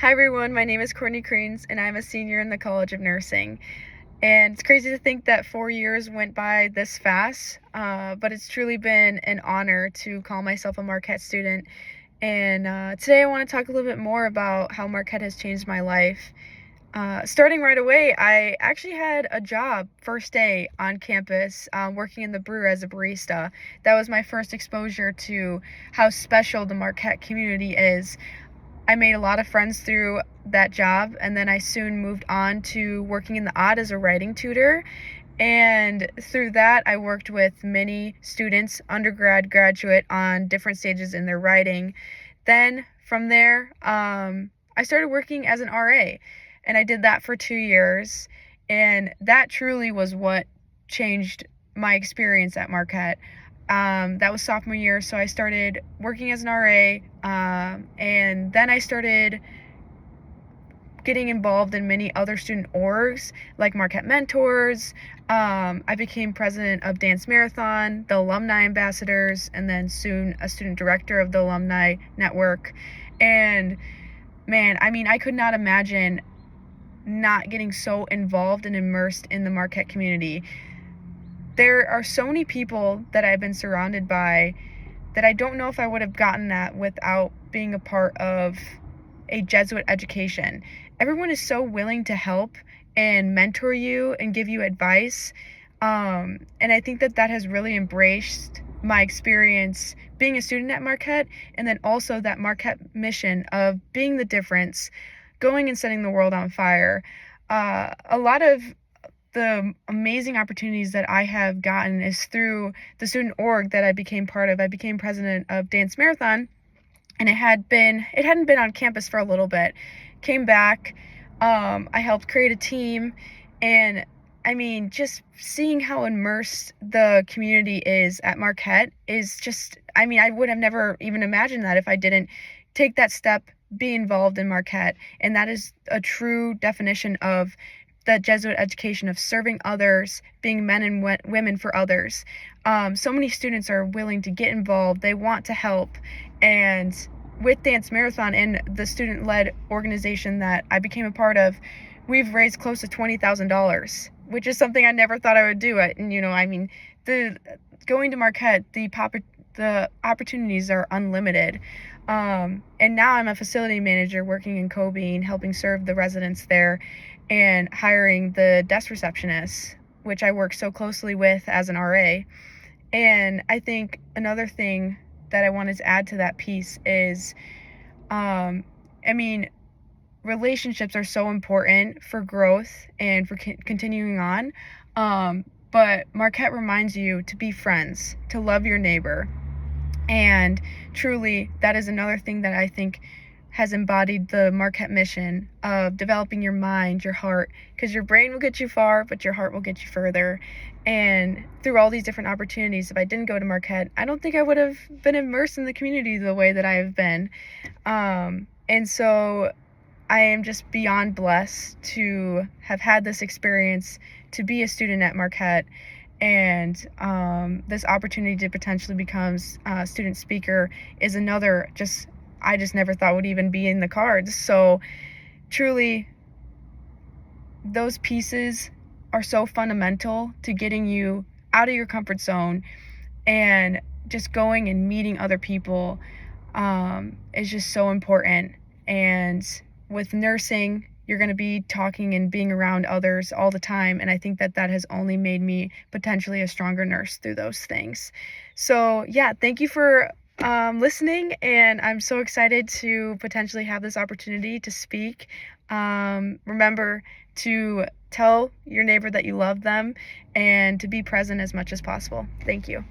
Hi everyone, my name is Cortney Kriens and I'm a senior in the College of Nursing. And it's crazy to think that 4 years went by this fast, but it's truly been an honor to call myself a Marquette student. And today I want to talk a little bit more about how Marquette has changed my life. Starting right away, I actually had a job first day on campus, working in the brew as a barista. That was my first exposure to how special the Marquette community is. I made a lot of friends through that job, and then I soon moved on to working in the odd as a writing tutor. And through that, I worked with many students, undergrad, graduate, on different stages in their writing. Then from there, I started working as an RA, and I did that for 2 years. And that truly was what changed my experience at Marquette. That was sophomore year, so I started working as an RA, and then I started getting involved in many other student orgs like Marquette Mentors. I became president of Dance Marathon, the Alumni Ambassadors, and then soon a student director of the Alumni Network. And man, I could not imagine not getting so involved and immersed in the Marquette community. There are so many people that I've been surrounded by that I don't know if I would have gotten that without being a part of a Jesuit education. Everyone is so willing to help and mentor you and give you advice. And I think that has really embraced my experience being a student at Marquette, and then also that Marquette mission of being the difference, going and setting the world on fire. A lot of the amazing opportunities that I have gotten is through the student org that I became part of. I became president of Dance Marathon, and it hadn't been on campus for a little bit. Came back, I helped create a team, and just seeing how immersed the community is at Marquette is just, I would have never even imagined that if I didn't take that step, be involved in Marquette. And that is a true definition of the Jesuit education of serving others, being men and women for others. So many students are willing to get involved. They want to help. And with Dance Marathon and the student-led organization that I became a part of, we've raised close to $20,000, which is something I never thought I would do. The going to Marquette, the opportunities are unlimited. And now I'm a facility manager working in Cobean, helping serve the residents there, and hiring the desk receptionist, which I work so closely with as an RA. And I think another thing that I wanted to add to that piece is, relationships are so important for growth and for continuing on. But Marquette reminds you to be friends, to love your neighbor. And truly, that is another thing that I think has embodied the Marquette mission of developing your mind, your heart, because your brain will get you far, but your heart will get you further. And through all these different opportunities, if I didn't go to Marquette, I don't think I would have been immersed in the community the way that I have been. And so I am just beyond blessed to have had this experience, to be a student at Marquette, and this opportunity to potentially become a student speaker is another I just never thought would even be in the cards. So truly, those pieces are so fundamental to getting you out of your comfort zone and just going and meeting other people is just so important. And with nursing, you're going to be talking and being around others all the time. And I think that has only made me potentially a stronger nurse through those things. So yeah, thank you for listening, and I'm so excited to potentially have this opportunity to speak. Remember to tell your neighbor that you love them and to be present as much as possible. Thank you.